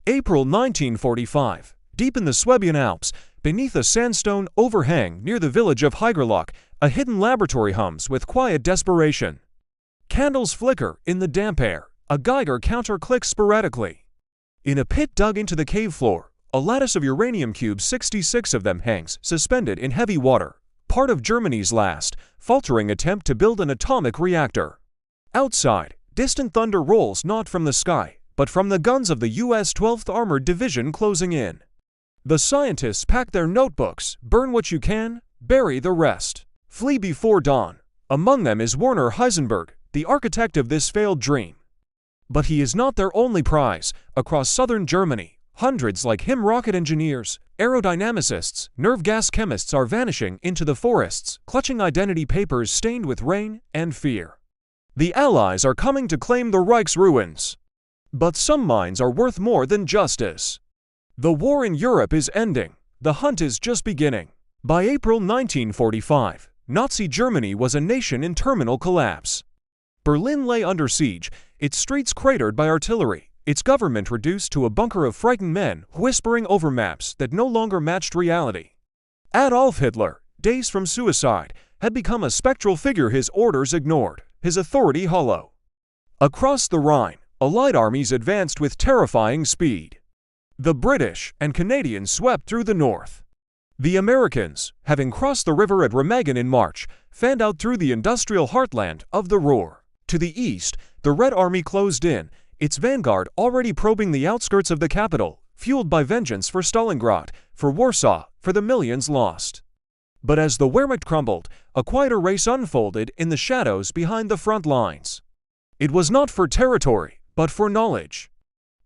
April 1945. Deep in the Swabian Alps, beneath a sandstone overhang near the village of Haigerloch, a hidden laboratory hums with quiet desperation. Candles flicker in the damp air, a Geiger counter clicks sporadically. In a pit dug into the cave floor, a lattice of uranium cubes, 66 of them, hangs suspended in heavy water, part of Germany's last, faltering attempt to build an atomic reactor. Outside, distant thunder rolls not from the sky, but from the guns of the U.S. 12th Armored Division closing in. The scientists pack their notebooks, burn what you can, bury the rest, flee before dawn. Among them is Werner Heisenberg, the architect of this failed dream. But he is not their only prize. Across southern Germany, hundreds like him, rocket engineers, aerodynamicists, nerve gas chemists, are vanishing into the forests, clutching identity papers stained with rain and fear. The Allies are coming to claim the Reich's ruins. But some minds are worth more than justice. The war in Europe is ending. The hunt is just beginning. By April 1945, Nazi Germany was a nation in terminal collapse. Berlin lay under siege, its streets cratered by artillery, its government reduced to a bunker of frightened men whispering over maps that no longer matched reality. Adolf Hitler, days from suicide, had become a spectral figure, his orders ignored, his authority hollow. Across the Rhine, Allied armies advanced with terrifying speed. The British and Canadians swept through the north. The Americans, having crossed the river at Remagen in March, fanned out through the industrial heartland of the Ruhr. To the east, the Red Army closed in, its vanguard already probing the outskirts of the capital, fueled by vengeance for Stalingrad, for Warsaw, for the millions lost. But as the Wehrmacht crumbled, a quieter race unfolded in the shadows behind the front lines. It was not for territory, but for knowledge.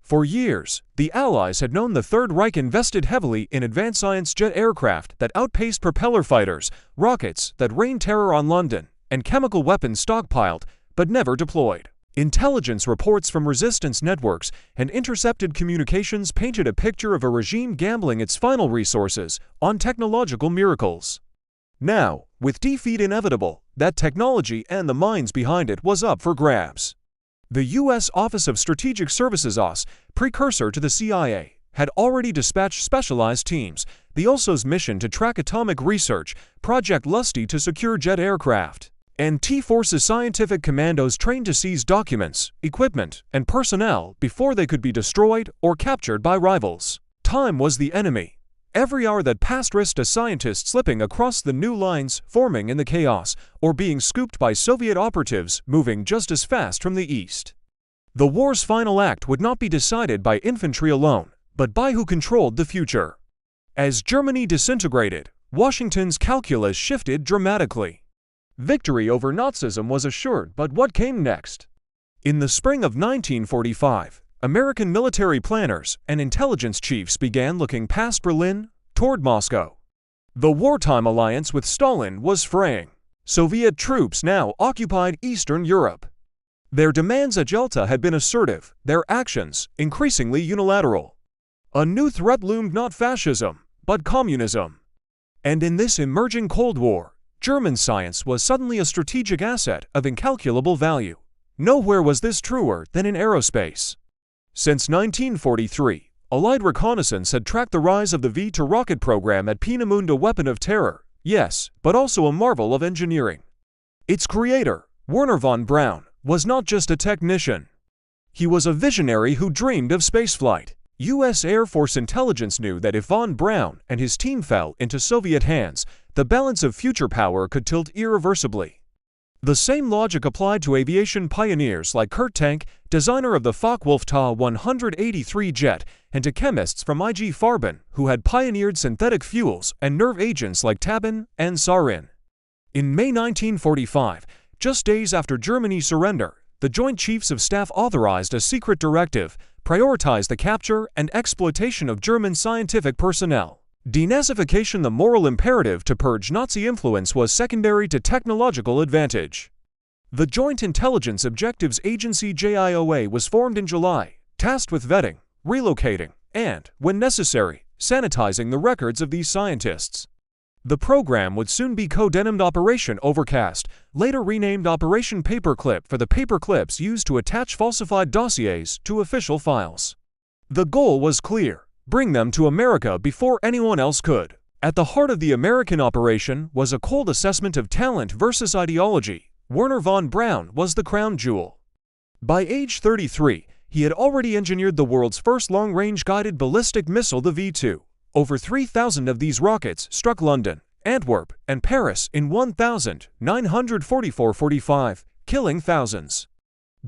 For years, the Allies had known the Third Reich invested heavily in advanced science, jet aircraft that outpaced propeller fighters, rockets that rained terror on London, and chemical weapons stockpiled, but never deployed. Intelligence reports from resistance networks and intercepted communications painted a picture of a regime gambling its final resources on technological miracles. Now, with defeat inevitable, that technology and the minds behind it was up for grabs. The U.S. Office of Strategic Services (OSS), precursor to the CIA, had already dispatched specialized teams, the OSS's mission to track atomic research, Project Lusty to secure jet aircraft, and T-Force's scientific commandos trained to seize documents, equipment, and personnel before they could be destroyed or captured by rivals. Time was the enemy. Every hour that passed risked a scientist slipping across the new lines forming in the chaos, or being scooped by Soviet operatives moving just as fast from the east. The war's final act would not be decided by infantry alone, but by who controlled the future. As Germany disintegrated, Washington's calculus shifted dramatically. Victory over Nazism was assured, but what came next? In the spring of 1945, American military planners and intelligence chiefs began looking past Berlin toward Moscow. The wartime alliance with Stalin was fraying. Soviet troops now occupied Eastern Europe. Their demands at Yalta had been assertive, their actions increasingly unilateral. A new threat loomed, not fascism, but communism. And in this emerging Cold War, German science was suddenly a strategic asset of incalculable value. Nowhere was this truer than in aerospace. Since 1943, Allied reconnaissance had tracked the rise of the V-2 rocket program at Peenemünde, a weapon of terror, yes, but also a marvel of engineering. Its creator, Wernher von Braun, was not just a technician. He was a visionary who dreamed of spaceflight. U.S. Air Force intelligence knew that if von Braun and his team fell into Soviet hands, the balance of future power could tilt irreversibly. The same logic applied to aviation pioneers like Kurt Tank, designer of the Focke-Wulf Ta-183 jet, and to chemists from IG Farben, who had pioneered synthetic fuels and nerve agents like tabin and sarin. In May 1945, just days after Germany's surrender, the Joint Chiefs of Staff authorized a secret directive, prioritized the capture and exploitation of German scientific personnel. Denazification, the moral imperative to purge Nazi influence, was secondary to technological advantage. The Joint Intelligence Objectives Agency JIOA was formed in July, tasked with vetting, relocating, and, when necessary, sanitizing the records of these scientists. The program would soon be codenamed Operation Overcast, later renamed Operation Paperclip for the paperclips used to attach falsified dossiers to official files. The goal was clear: bring them to America before anyone else could. At the heart of the American operation was a cold assessment of talent versus ideology. Wernher von Braun was the crown jewel. By age 33, he had already engineered the world's first long-range guided ballistic missile, the V-2. Over 3,000 of these rockets struck London, Antwerp, and Paris in 1944-45, killing thousands.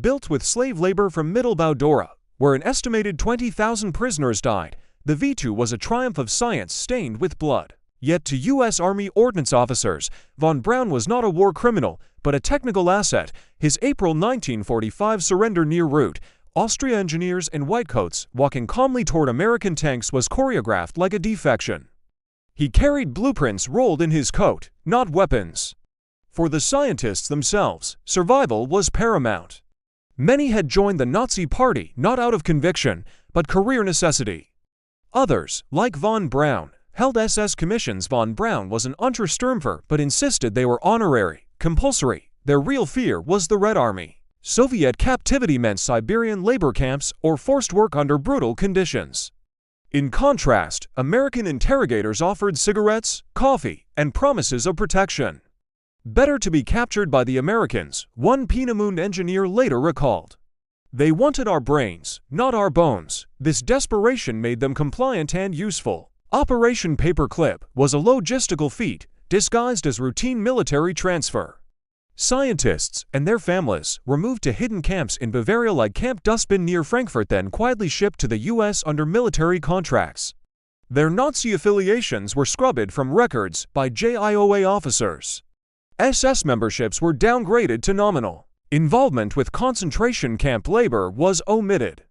Built with slave labor from Mittelbau-Dora, where an estimated 20,000 prisoners died, the V-2 was a triumph of science stained with blood. Yet to U.S. Army ordnance officers, von Braun was not a war criminal, but a technical asset. His April 1945 surrender near Route, Austria engineers in whitecoats walking calmly toward American tanks was choreographed like a defection. He carried blueprints rolled in his coat, not weapons. For the scientists themselves, survival was paramount. Many had joined the Nazi Party not out of conviction, but career necessity. Others, like von Braun, held SS commissions. Von Braun was an Untersturmführer but insisted they were honorary, compulsory. Their real fear was the Red Army. Soviet captivity meant Siberian labor camps or forced work under brutal conditions. In contrast, American interrogators offered cigarettes, coffee, and promises of protection. Better to be captured by the Americans, one Peenemünde engineer later recalled. They wanted our brains, not our bones. This desperation made them compliant and useful. Operation Paperclip was a logistical feat, disguised as routine military transfer. Scientists and their families were moved to hidden camps in Bavaria like Camp Dustbin near Frankfurt, then quietly shipped to the U.S. under military contracts. Their Nazi affiliations were scrubbed from records by JIOA officers. SS memberships were downgraded to nominal. Involvement with concentration camp labor was omitted.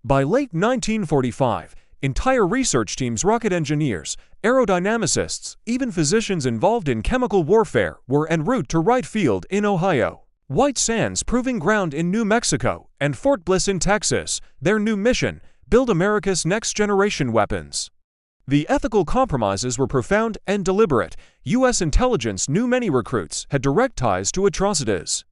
By late 1945, entire research teams, rocket engineers, aerodynamicists, even physicians involved in chemical warfare were en route to Wright Field in Ohio, White Sands Proving Ground in New Mexico, and Fort Bliss in Texas. Their new mission: build America's next-generation weapons. The ethical compromises were profound and deliberate. U.S. intelligence knew many recruits had direct ties to atrocities.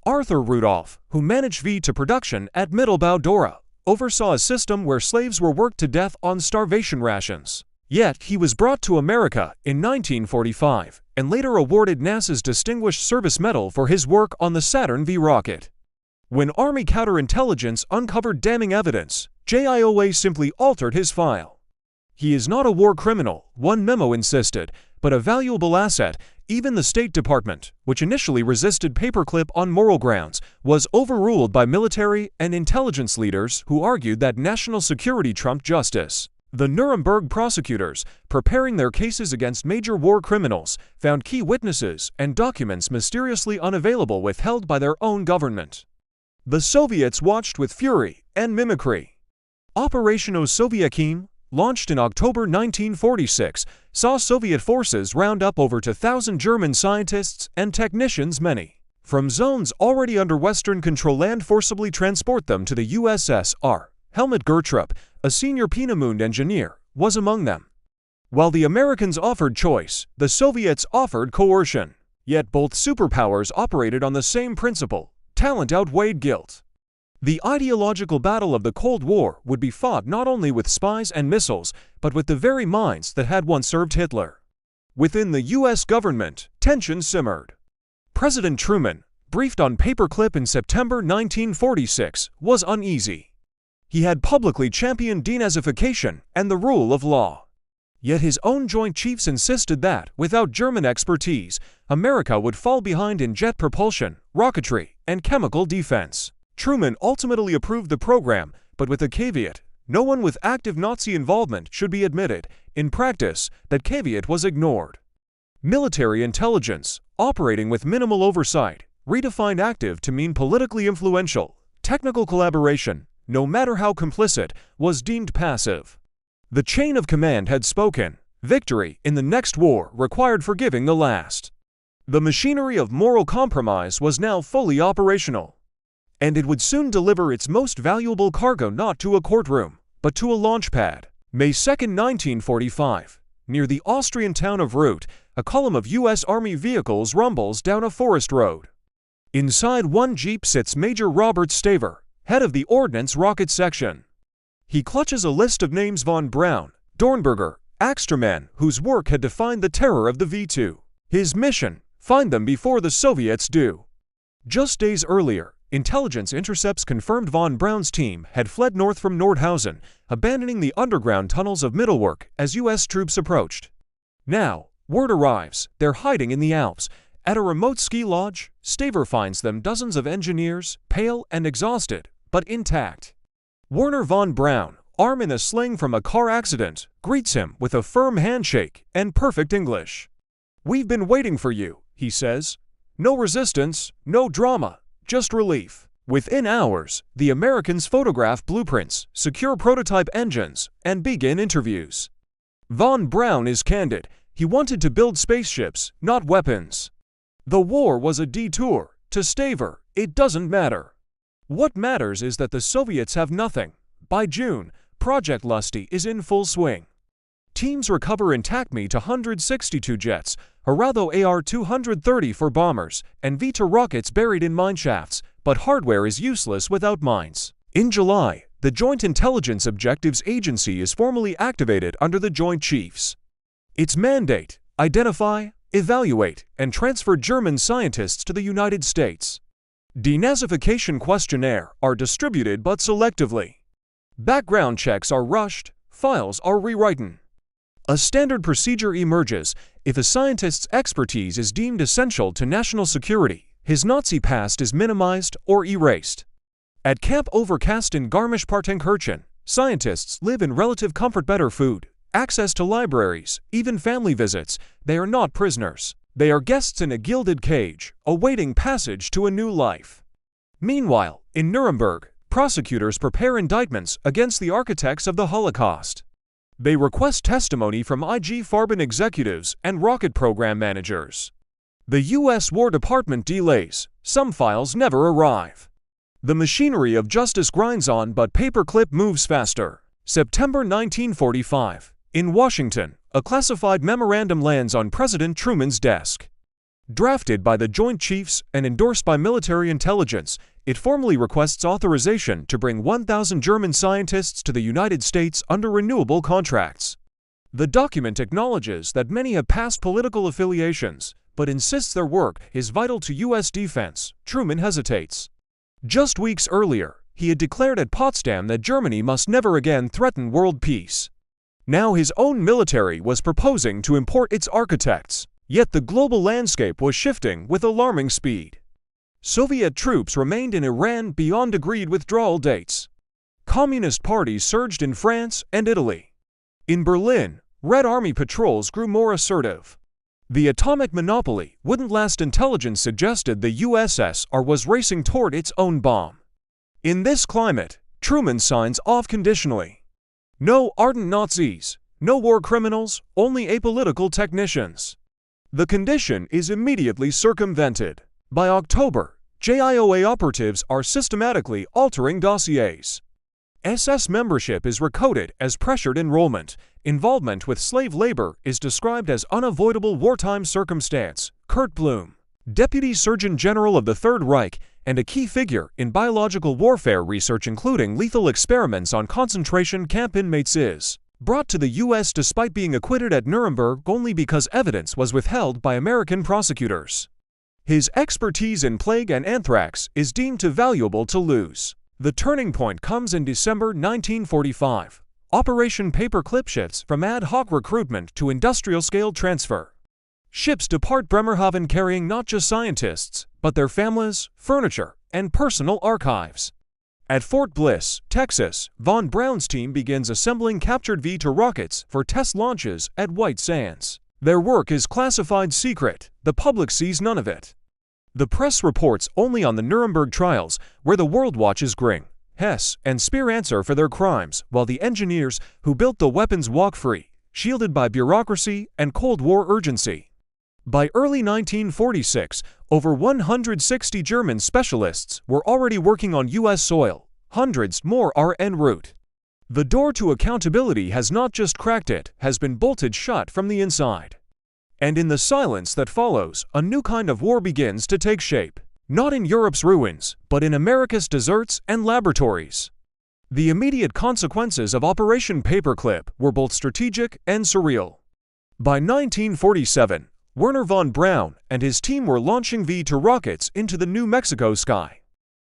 Arthur Rudolph, who managed V-2 production at Mittelbau-Dora, oversaw a system where slaves were worked to death on starvation rations. Yet he was brought to America in 1945 and later awarded NASA's Distinguished Service Medal for his work on the Saturn V rocket. When Army counterintelligence uncovered damning evidence, JIOA simply altered his file. He is not a war criminal, one memo insisted, but a valuable asset. Even the State Department, which initially resisted Paperclip on moral grounds, was overruled by military and intelligence leaders who argued that national security trumped justice. The Nuremberg prosecutors, preparing their cases against major war criminals, found key witnesses and documents mysteriously unavailable, withheld by their own government. The Soviets watched with fury and mimicry. Operation Osovyakim, launched in October 1946, saw Soviet forces round up over 2,000 German scientists and technicians, many from zones already under Western control, and forcibly transport them to the USSR. Helmut Gertrup, a senior Peenemünde engineer, was among them. While the Americans offered choice, the Soviets offered coercion. Yet both superpowers operated on the same principle: talent outweighed guilt. The ideological battle of the Cold War would be fought not only with spies and missiles, but with the very minds that had once served Hitler. Within the U.S. government, tension simmered. President Truman, briefed on Paperclip in September 1946, was uneasy. He had publicly championed denazification and the rule of law. Yet his own Joint Chiefs insisted that, without German expertise, America would fall behind in jet propulsion, rocketry, and chemical defense. Truman ultimately approved the program, but with a caveat: no one with active Nazi involvement should be admitted. In practice, that caveat was ignored. Military intelligence, operating with minimal oversight, redefined active to mean politically influential. Technical collaboration, no matter how complicit, was deemed passive. The chain of command had spoken. Victory in the next war required forgiving the last. The machinery of moral compromise was now fully operational. And it would soon deliver its most valuable cargo not to a courtroom, but to a launch pad. May 2, 1945. Near the Austrian town of Route, a column of U.S. Army vehicles rumbles down a forest road. Inside one Jeep sits Major Robert Staver, head of the Ordnance Rocket Section. He clutches a list of names: von Braun, Dornberger, Axtermann, whose work had defined the terror of the V2. His mission: find them before the Soviets do. Just days earlier, intelligence intercepts confirmed von Braun's team had fled north from Nordhausen, abandoning the underground tunnels of Mittelwerk as U.S. troops approached. Now, word arrives, they're hiding in the Alps. At a remote ski lodge, Staver finds them, dozens of engineers, pale and exhausted, but intact. Werner von Braun, arm in a sling from a car accident, greets him with a firm handshake and perfect English. "We've been waiting for you," he says. "No resistance, no drama, just relief." Within hours, the Americans photograph blueprints, secure prototype engines, and begin interviews. Von Braun is candid. He wanted to build spaceships, not weapons. The war was a detour. To Staver, it doesn't matter. What matters is that the Soviets have nothing. By June, Project Lusty is in full swing. Teams recover intact Mi-262 jets, Harado AR-230 for bombers, and V-2 rockets buried in mineshafts, but hardware is useless without mines. In July, the Joint Intelligence Objectives Agency is formally activated under the Joint Chiefs. Its mandate: identify, evaluate, and transfer German scientists to the United States. Denazification questionnaires are distributed but selectively. Background checks are rushed, files are rewritten. A standard procedure emerges: if a scientist's expertise is deemed essential to national security, his Nazi past is minimized or erased. At Camp Overcast in Garmisch-Partenkirchen, scientists live in relative comfort, better food, access to libraries, even family visits. They are not prisoners. They are guests in a gilded cage, awaiting passage to a new life. Meanwhile, in Nuremberg, prosecutors prepare indictments against the architects of the Holocaust. They request testimony from IG Farben executives and rocket program managers. The U.S. War Department delays. Some files never arrive. The machinery of justice grinds on, but Paperclip moves faster. September 1945. In Washington, a classified memorandum lands on President Truman's desk. Drafted by the Joint Chiefs and endorsed by military intelligence, it formally requests authorization to bring 1,000 German scientists to the United States under renewable contracts. The document acknowledges that many have past political affiliations, but insists their work is vital to U.S. defense. Truman hesitates. Just weeks earlier, he had declared at Potsdam that Germany must never again threaten world peace. Now his own military was proposing to import its architects, yet the global landscape was shifting with alarming speed. Soviet troops remained in Iran beyond agreed withdrawal dates. Communist parties surged in France and Italy. In Berlin, Red Army patrols grew more assertive. The atomic monopoly wouldn't last. Intelligence suggested the USSR was racing toward its own bomb. In this climate, Truman signs off conditionally. No ardent Nazis, no war criminals, only apolitical technicians. The condition is immediately circumvented. By October, JIOA operatives are systematically altering dossiers. SS membership is recoded as pressured enrollment. Involvement with slave labor is described as unavoidable wartime circumstance. Kurt Blum, Deputy Surgeon General of the Third Reich and a key figure in biological warfare research including lethal experiments on concentration camp inmates, is brought to the U.S. despite being acquitted at Nuremberg only because evidence was withheld by American prosecutors. His expertise in plague and anthrax is deemed too valuable to lose. The turning point comes in December 1945. Operation Paperclip shifts from ad hoc recruitment to industrial-scale transfer. Ships depart Bremerhaven carrying not just scientists, but their families, furniture, and personal archives. At Fort Bliss, Texas, von Braun's team begins assembling captured V-2 rockets for test launches at White Sands. Their work is classified secret. The public sees none of it. The press reports only on the Nuremberg trials, where the world watches Gring, Hess, and Speer answer for their crimes, while the engineers who built the weapons walk free, shielded by bureaucracy and Cold War urgency. By early 1946, over 160 German specialists were already working on U.S. soil. Hundreds more are en route. The door to accountability has not just cracked, it has been bolted shut from the inside. And in the silence that follows, a new kind of war begins to take shape. Not in Europe's ruins, but in America's deserts and laboratories. The immediate consequences of Operation Paperclip were both strategic and surreal. By 1947, Wernher von Braun and his team were launching V-2 rockets into the New Mexico sky.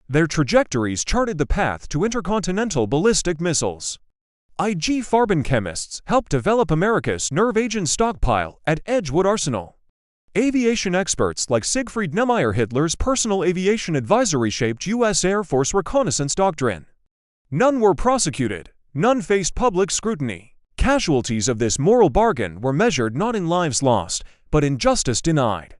Their trajectories charted the path to intercontinental ballistic missiles. IG Farben chemists helped develop America's nerve agent stockpile at Edgewood Arsenal. Aviation experts like Siegfried Neumayer Hitler's personal aviation advisory shaped U.S. Air Force reconnaissance doctrine. None were prosecuted, none faced public scrutiny. Casualties of this moral bargain were measured not in lives lost, but in justice denied.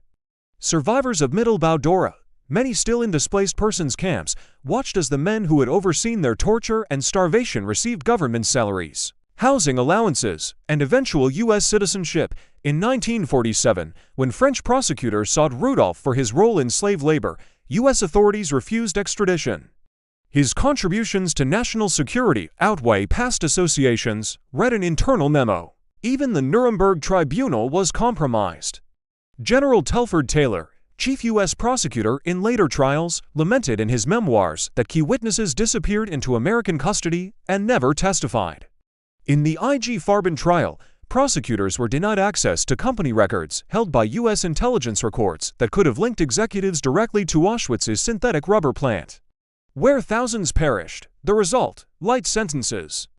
Survivors of Mittelbau-Dora, many still in displaced persons camps, watched as the men who had overseen their torture and starvation received government salaries, housing allowances, and eventual U.S. citizenship. In 1947, when French prosecutors sought Rudolph for his role in slave labor, U.S. authorities refused extradition. His contributions to national security outweigh past associations, read an internal memo. Even the Nuremberg Tribunal was compromised. General Telford Taylor, chief U.S. prosecutor in later trials, lamented in his memoirs that key witnesses disappeared into American custody and never testified. In the IG Farben trial, prosecutors were denied access to company records held by U.S. intelligence records that could have linked executives directly to Auschwitz's synthetic rubber plant, where thousands perished. The result: light sentences.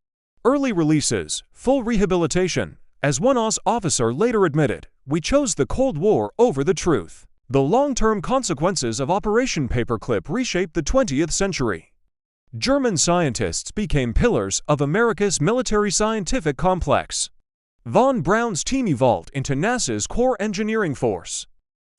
Early releases, full rehabilitation. As one OSS officer later admitted, "We chose the Cold War over the truth." The long-term consequences of Operation Paperclip reshaped the 20th century. German scientists became pillars of America's military scientific complex. Von Braun's team evolved into NASA's core engineering force.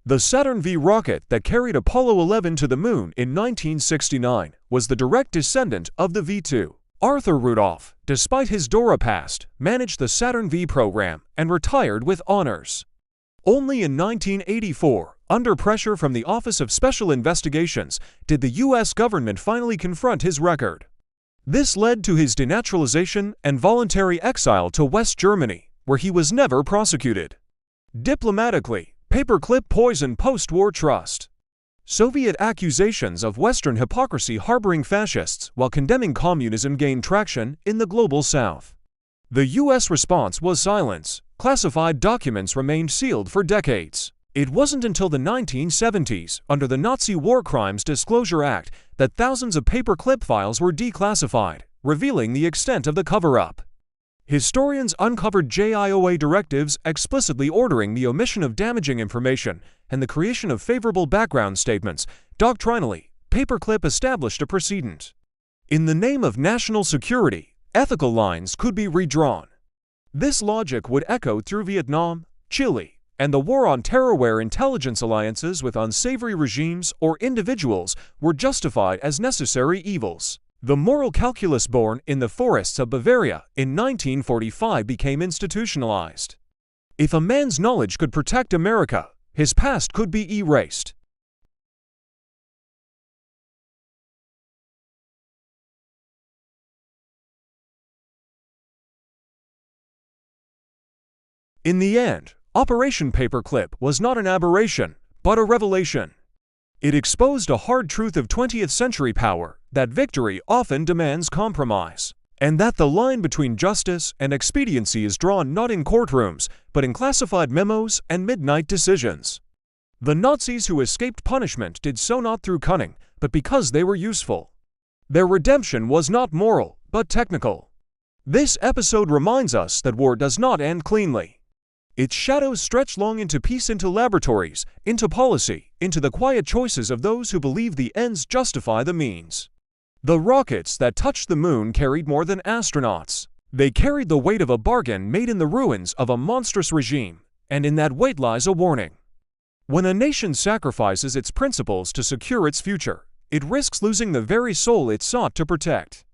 The Saturn V rocket that carried Apollo 11 to the moon in 1969 was the direct descendant of the V-2. Arthur Rudolph, despite his Dora past, managed the Saturn V program and retired with honors. Only in 1984, under pressure from the Office of Special Investigations, did the U.S. government finally confront his record. This led to his denaturalization and voluntary exile to West Germany, where he was never prosecuted. Diplomatically, Paperclip poisoned post-war trust. Soviet accusations of Western hypocrisy harboring fascists while condemning communism gained traction in the global South. The U.S. response was silence. Classified documents remained sealed for decades. It wasn't until the 1970s, under the Nazi War Crimes Disclosure Act, that thousands of paperclip files were declassified, revealing the extent of the cover-up. Historians uncovered JIOA directives explicitly ordering the omission of damaging information and the creation of favorable background statements. Doctrinally, Paperclip established a precedent. In the name of national security, ethical lines could be redrawn. This logic would echo through Vietnam, Chile, and the war on terror, where intelligence alliances with unsavory regimes or individuals were justified as necessary evils. The moral calculus born in the forests of Bavaria in 1945 became institutionalized. If a man's knowledge could protect America, his past could be erased. In the end, Operation Paperclip was not an aberration, but a revelation. It exposed a hard truth of 20th century power, that victory often demands compromise, and that the line between justice and expediency is drawn not in courtrooms, but in classified memos and midnight decisions. The Nazis who escaped punishment did so not through cunning, but because they were useful. Their redemption was not moral, but technical. This episode reminds us that war does not end cleanly. Its shadows stretch long into peace, into laboratories, into policy, into the quiet choices of those who believe the ends justify the means. The rockets that touched the moon carried more than astronauts. They carried the weight of a bargain made in the ruins of a monstrous regime, and in that weight lies a warning. When a nation sacrifices its principles to secure its future, it risks losing the very soul it sought to protect.